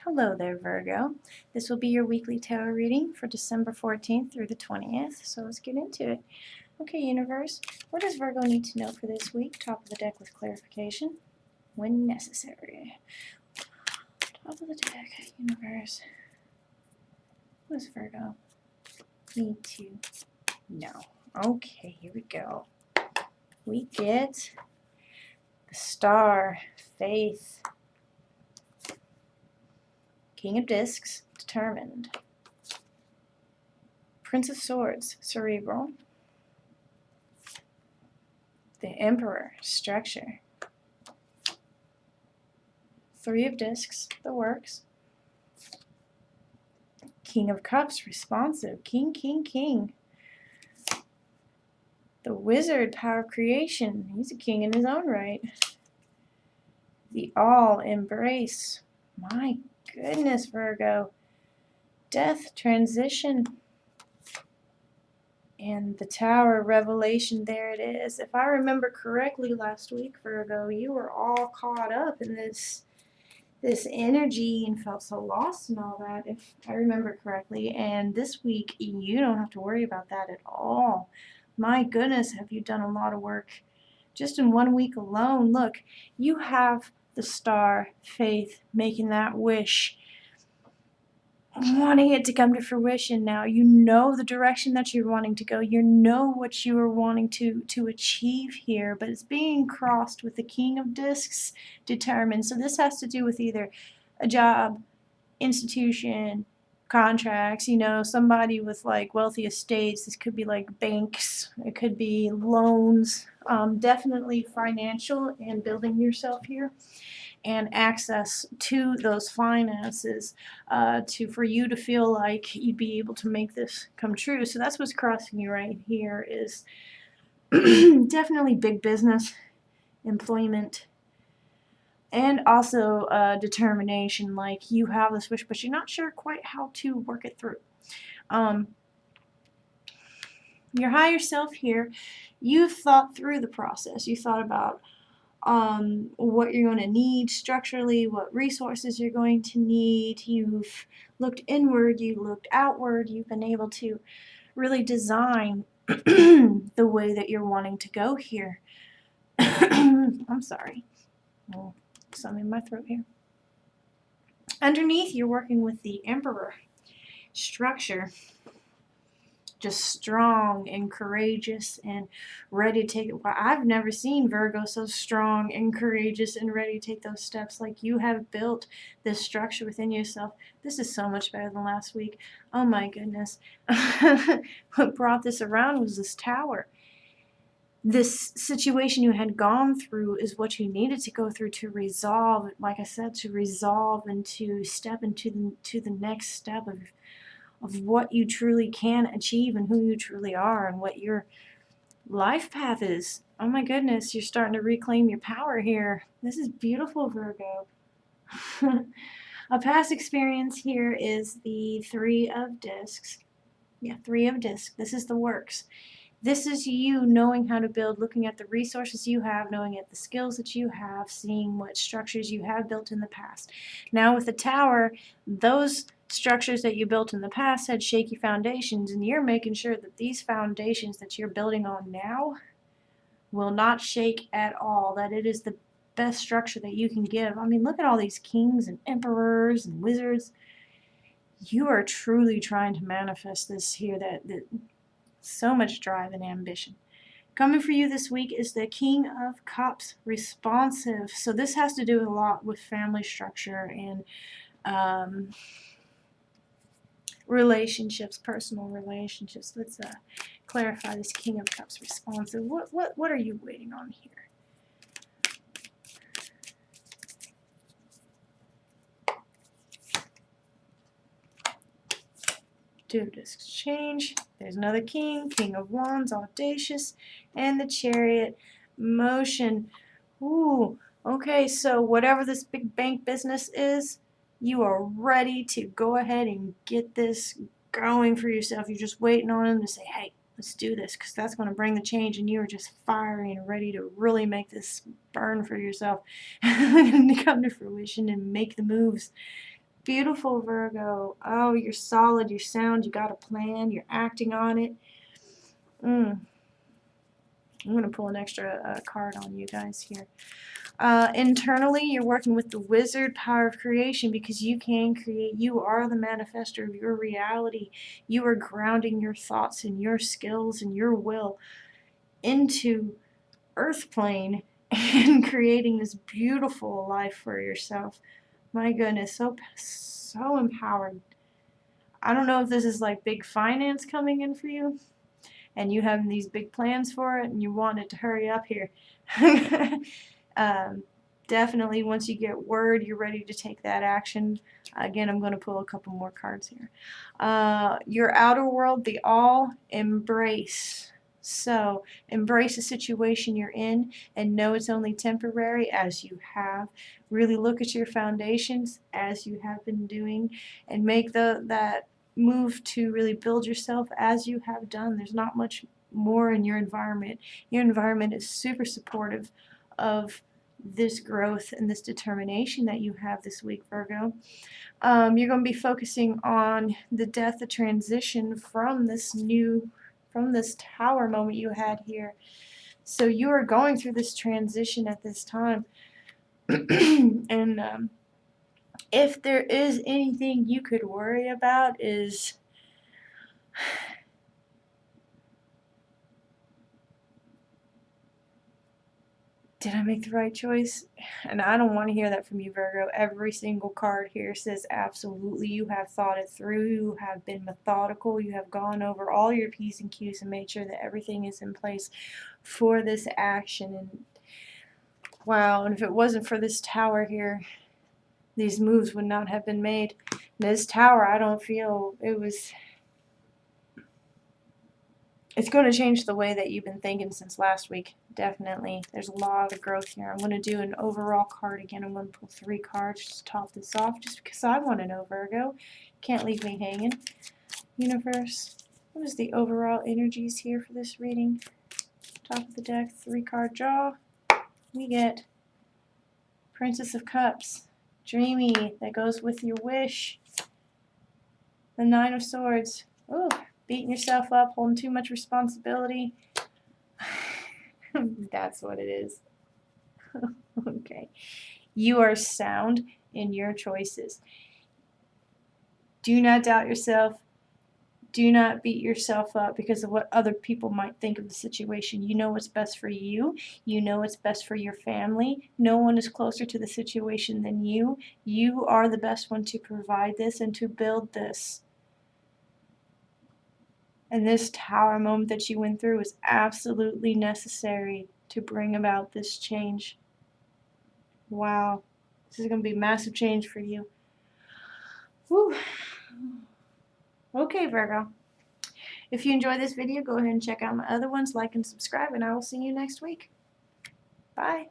Hello there, Virgo. This will be your weekly tarot reading for December 14th through the 20th, so let's get into it. Okay, universe, what does Virgo need to know for this week? Top of the deck with clarification when necessary. Top of the deck, universe. What does Virgo need to know? Okay, here we go. We get the Star, Faith, King of Discs, Determined, Prince of Swords, Cerebral, the Emperor, Structure, Three of Discs, the Works, King of Cups, Responsive, King, King, King, the Wizard, Power of Creation, he's a king in his own right, the All, Embrace, my goodness, Virgo, Death, Transition, and the Tower, Revelation, there it is. If I remember correctly last week, Virgo, you were all caught up in this energy and felt so lost and all that, if I remember correctly. And this week, you don't have to worry about that at all. My goodness, have you done a lot of work just in 1 week alone. Look, you have the Star, Faith, making that wish, wanting it to come to fruition now. You know the direction that you're wanting to go. You know what you are wanting to achieve here, but it's being crossed with the King of Discs, Determined. So this has to do with either a job, institution, contracts, somebody with like wealthy estates. This could be like banks, it could be loans, definitely financial and building yourself here and access to those finances for you to feel like you'd be able to make this come true. So that's what's crossing you right here is definitely big business, employment, and also determination. Like you have this wish, but you're not sure quite how to work it through. Your higher self here, you've thought through the process. You thought about what you're going to need structurally, what resources you're going to need. You've looked inward, you looked outward, you've been able to really design the way that you're wanting to go here. I'm sorry. Oh, something in my throat here. Underneath, you're working with the Emperor. Structure. Just strong and courageous and ready to take it. Well, I've never seen Virgo so strong and courageous and ready to take those steps. Like you have built this structure within yourself. This is so much better than last week. Oh my goodness. What brought this around was this Tower. This situation you had gone through is what you needed to go through to resolve, like I said, to resolve and to step into the next step of what you truly can achieve and who you truly are and what your life path is. Oh my goodness, you're starting to reclaim your power here. This is beautiful, Virgo. A past experience here is the Three of Discs. Yeah, Three of Discs. This is the Works. This is you knowing how to build, looking at the resources you have, knowing at the skills that you have, seeing what structures you have built in the past. Now with the Tower, those structures that you built in the past had shaky foundations, and you're making sure that these foundations that you're building on now will not shake at all, that it is the best structure that you can give. I mean, look at all these kings and emperors and wizards. You are truly trying to manifest this here, that so much drive and ambition. Coming for you this week is the King of Cups, Responsive. So this has to do a lot with family structure and relationships, personal relationships. Let's clarify this King of Cups, Responsive. What are you waiting on here? Two of Discs change. There's another king, King of Wands, audacious, and the Chariot, motion. Ooh, okay, so whatever this big bank business is, you are ready to go ahead and get this going for yourself. You're just waiting on them to say, hey, let's do this, because that's going to bring the change, and you are just fiery and ready to really make this burn for yourself and to come to fruition and make the moves Beautiful, Virgo. Oh, you're solid, you're sound, you got a plan, you're acting on it. I'm going to pull an extra card on you guys here. Internally, you're working with the wizard power of creation because you can create. You are the manifester of your reality. You are grounding your thoughts and your skills and your will into earth plane and creating this beautiful life for yourself. My goodness, so empowered. I don't know if this is like big finance coming in for you and you having these big plans for it and you want it to hurry up here. Definitely once you get word, you're ready to take that action. Again, I'm going to pull a couple more cards here. Your outer world, the all embrace. So embrace the situation you're in and know it's only temporary as you have. Really look at your foundations as you have been doing and make that move to really build yourself as you have done. There's not much more in your environment. Your environment is super supportive of this growth and this determination that you have this week, Virgo. You're going to be focusing on the death, the transition from this tower moment you had here. So you are going through this transition at this time. And if there is anything you could worry about is did I make the right choice? And I don't want to hear that from you, Virgo. Every single card here says absolutely. You have thought it through. You have been methodical. You have gone over all your P's and Q's and made sure that everything is in place for this action. And wow, and if it wasn't for this tower here, these moves would not have been made. This tower, I don't feel it's going to change the way that you've been thinking since last week. Definitely. There's a lot of growth here. I'm going to do an overall card again. I'm going to pull 3 cards just to top this off just because I want to know, Virgo. Can't leave me hanging. Universe, what is the overall energies here for this reading? Top of the deck, 3 card draw. We get Princess of Cups. Dreamy. That goes with your wish. The 9 of Swords. Ooh. Beating yourself up, holding too much responsibility. That's what it is. Okay. You are sound in your choices. Do not doubt yourself. Do not beat yourself up because of what other people might think of the situation. You know what's best for you. You know what's best for your family. No one is closer to the situation than you. You are the best one to provide this and to build this. And this tower moment that you went through was absolutely necessary to bring about this change. Wow. This is going to be massive change for you. Whew. Okay, Virgo. If you enjoyed this video, go ahead and check out my other ones, like and subscribe, and I will see you next week. Bye.